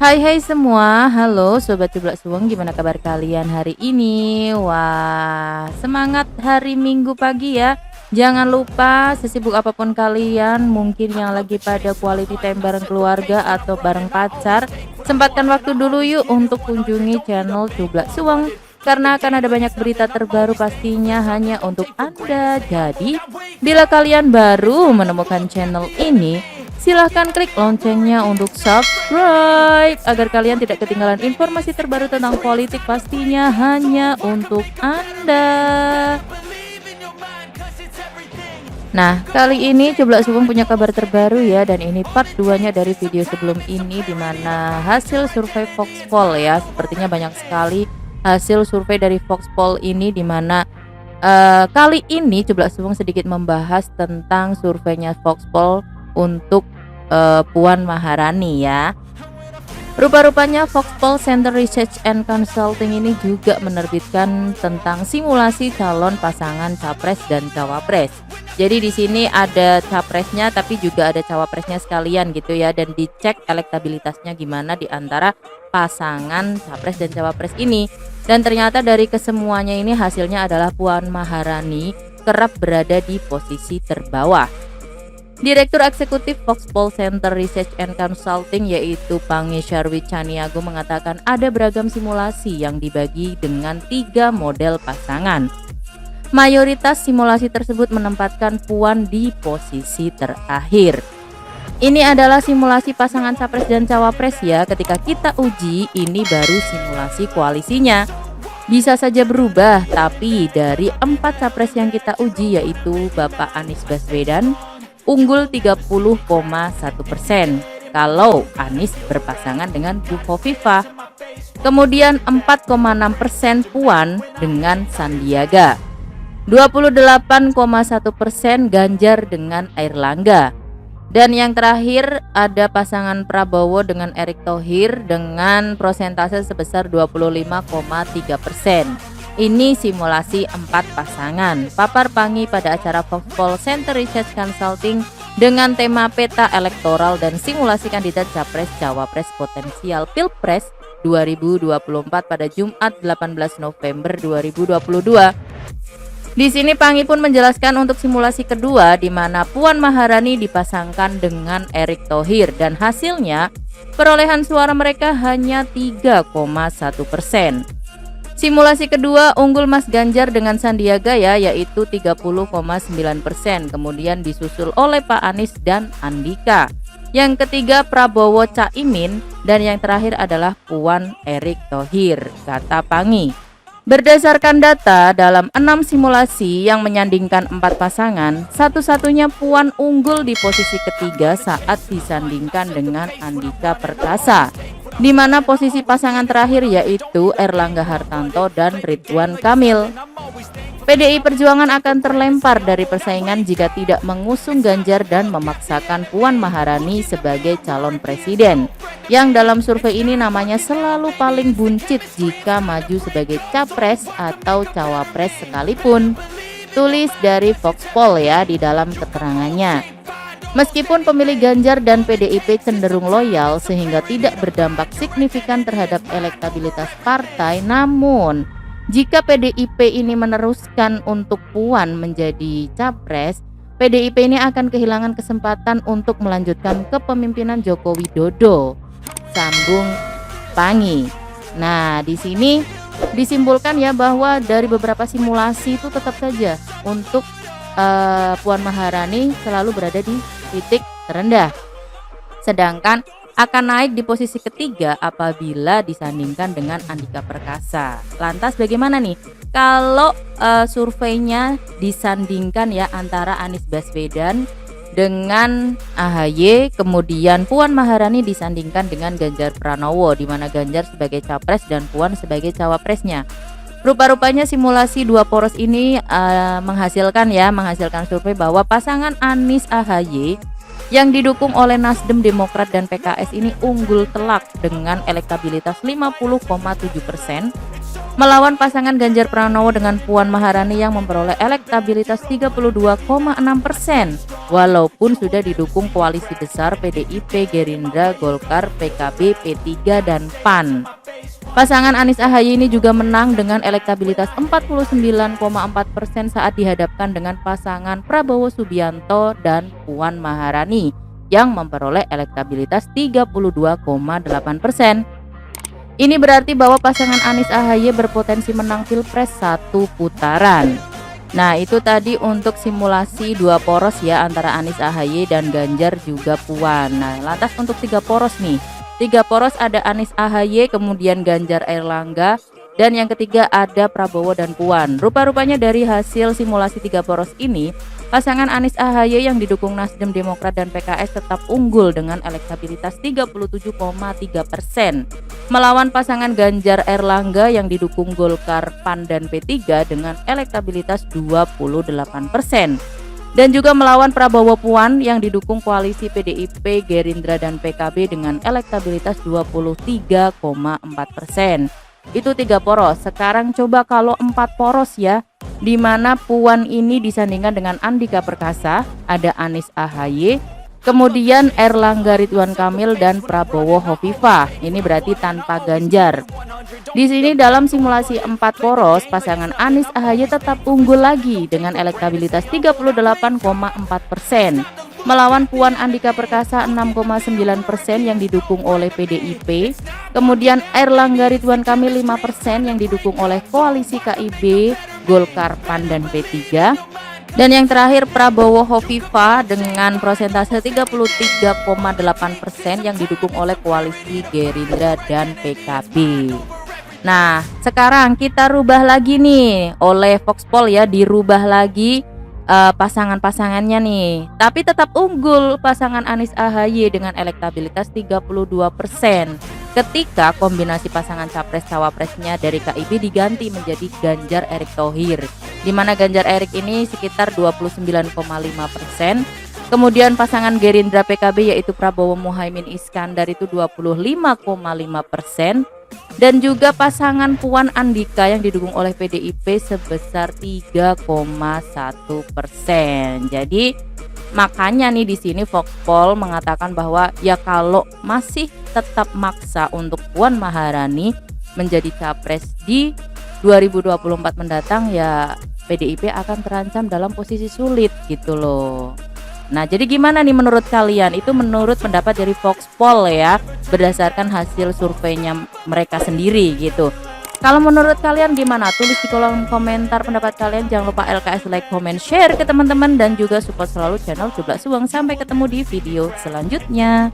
Hai semua, halo Sobat Cublak Suweng, gimana kabar kalian hari ini? Wah, semangat hari Minggu pagi ya. Jangan lupa sesibuk apapun kalian, mungkin yang lagi pada quality time bareng keluarga atau bareng pacar, sempatkan waktu dulu yuk untuk kunjungi channel Cublak Suweng. Karena akan ada banyak berita terbaru pastinya hanya untuk Anda. Jadi, bila kalian baru menemukan channel ini, silahkan klik loncengnya untuk subscribe agar kalian tidak ketinggalan informasi terbaru tentang politik pastinya hanya untuk Anda. Nah, kali ini Cublak Suweng punya kabar terbaru ya, dan ini part 2-nya dari video sebelum ini, dimana hasil survei Voxpol ya. Sepertinya banyak sekali hasil survei dari Voxpol ini, dimana kali ini Cublak Suweng sedikit membahas tentang surveinya Voxpol untuk Puan Maharani ya. Rupa-rupanya Voxpol Center Research and Consulting ini juga menerbitkan tentang simulasi calon pasangan capres dan cawapres. Jadi di sini ada capresnya tapi juga ada cawapresnya sekalian gitu ya, dan dicek elektabilitasnya gimana di antara pasangan capres dan cawapres ini. Dan ternyata dari kesemuanya ini hasilnya adalah Puan Maharani kerap berada di posisi terbawah. Direktur Eksekutif Voxpol Center Research and Consulting yaitu Pangi Sharwi Caniago mengatakan ada beragam simulasi yang dibagi dengan 3 model pasangan. Mayoritas simulasi tersebut menempatkan Puan di posisi terakhir. Ini adalah simulasi pasangan capres dan cawapres ya. Ketika kita uji, ini baru simulasi koalisinya. Bisa saja berubah, tapi dari 4 capres yang kita uji yaitu Bapak Anies Baswedan unggul 30,1% kalau Anies berpasangan dengan Bu Khofifah. Kemudian 4,6% Puan dengan Sandiaga. 28,1% Ganjar dengan Airlangga. Dan yang terakhir ada pasangan Prabowo dengan Erick Thohir dengan persentase sebesar 25,3%. Ini simulasi 4 pasangan. Papar Pangi pada acara Voxpol Center Research Consulting dengan tema peta elektoral dan simulasi kandidat capres cawapres potensial Pilpres 2024 pada Jumat 18 November 2022. Di sini Pangi pun menjelaskan untuk simulasi kedua di mana Puan Maharani dipasangkan dengan Erick Thohir dan hasilnya perolehan suara mereka hanya 3,1%. Simulasi kedua unggul Mas Ganjar dengan Sandiaga ya, yaitu 30,9%. Kemudian disusul oleh Pak Anies dan Andika. Yang ketiga Prabowo Caimin, dan yang terakhir adalah Puan Erick Thohir, kata Pangi. Berdasarkan data dalam 6 simulasi yang menyandingkan 4 pasangan, satu-satunya Puan unggul di posisi ketiga saat disandingkan dengan Andika Perkasa, di mana posisi pasangan terakhir yaitu Erlangga Hartarto dan Ridwan Kamil. PDI Perjuangan akan terlempar dari persaingan jika tidak mengusung Ganjar dan memaksakan Puan Maharani sebagai calon presiden, yang dalam survei ini namanya selalu paling buncit jika maju sebagai capres atau cawapres sekalipun. Tulis dari Voxpol ya di dalam keterangannya. Meskipun pemilih Ganjar dan PDIP cenderung loyal sehingga tidak berdampak signifikan terhadap elektabilitas partai, namun jika PDIP ini meneruskan untuk Puan menjadi capres, PDIP ini akan kehilangan kesempatan untuk melanjutkan kepemimpinan Joko Widodo, sambung Pangi. Nah, di sini disimpulkan ya bahwa dari beberapa simulasi itu tetap saja untuk Puan Maharani selalu berada di titik terendah, sedangkan akan naik di posisi ketiga apabila disandingkan dengan Andika Perkasa. Lantas bagaimana nih kalau surveinya disandingkan ya antara Anies Baswedan dengan AHY, kemudian Puan Maharani disandingkan dengan Ganjar Pranowo, di mana Ganjar sebagai capres dan Puan sebagai cawapresnya. Rupa-rupanya simulasi 2 poros ini menghasilkan survei bahwa pasangan Anies AHY yang didukung oleh Nasdem, Demokrat dan PKS ini unggul telak dengan elektabilitas 50,7%, melawan pasangan Ganjar Pranowo dengan Puan Maharani yang memperoleh elektabilitas 32,6%, walaupun sudah didukung koalisi besar PDIP, Gerindra, Golkar, PKB, P3, dan PAN. Pasangan Anies AHY ini juga menang dengan elektabilitas 49,4% saat dihadapkan dengan pasangan Prabowo Subianto dan Puan Maharani yang memperoleh elektabilitas 32,8%. Ini berarti bahwa pasangan Anies AHY berpotensi menang Pilpres 1 putaran. Nah, itu tadi untuk simulasi 2 poros ya, antara Anies AHY dan Ganjar juga Puan. Nah, lantas untuk 3 poros nih. 3 poros ada Anies AHY, kemudian Ganjar Airlangga, dan yang ketiga ada Prabowo dan Puan. Rupa-rupanya dari hasil simulasi 3 poros ini, pasangan Anies AHY yang didukung Nasdem, Demokrat, dan PKS tetap unggul dengan elektabilitas 37,3%, melawan pasangan Ganjar Airlangga yang didukung Golkar, PAN, dan P3 dengan elektabilitas 28%. Dan juga melawan Prabowo Puan yang didukung koalisi PDIP, Gerindra, dan PKB dengan elektabilitas 23,4%. Itu 3 poros. Sekarang coba kalau 4 poros ya, di mana Puan ini disandingkan dengan Andika Perkasa, ada Anies AHY, kemudian Airlangga Ridwan Kamil, dan Prabowo Hovifah. Ini berarti tanpa Ganjar. Di sini dalam simulasi 4 poros, pasangan Anies AHY tetap unggul lagi dengan elektabilitas 38,4%, melawan Puan Andika Perkasa 6,9% yang didukung oleh PDIP, kemudian Airlangga Ridwan Kamil 5% yang didukung oleh koalisi KIB, Golkar, PAN, dan P3. Dan yang terakhir Prabowo Hovifah dengan persentase 33,8% yang didukung oleh koalisi Gerindra dan PKB. Nah, sekarang kita rubah lagi nih oleh Voxpol ya, dirubah lagi pasangan-pasangannya nih. Tapi tetap unggul pasangan Anies AHY dengan elektabilitas 32%. Ketika kombinasi pasangan capres-cawapresnya dari KIB diganti menjadi Ganjar Erick Thohir, di mana Ganjar Erick ini sekitar 29,5%. Kemudian pasangan Gerindra PKB yaitu Prabowo Muhaimin Iskandar itu 25,5%. Dan juga pasangan Puan Andika yang didukung oleh PDIP sebesar 3,1%. Jadi makanya nih di sini Voxpol mengatakan bahwa ya kalau masih tetap maksa untuk Puan Maharani menjadi capres di 2024 mendatang, ya PDIP akan terancam dalam posisi sulit gitu loh. Nah, jadi gimana nih menurut kalian? Itu menurut pendapat dari Voxpol ya, berdasarkan hasil surveinya mereka sendiri gitu. Kalau menurut kalian gimana? Tulis di kolom komentar pendapat kalian. Jangan lupa LKS, like, comment, share ke teman-teman, dan juga support selalu channel Cublak Suweng. Sampai ketemu di video selanjutnya.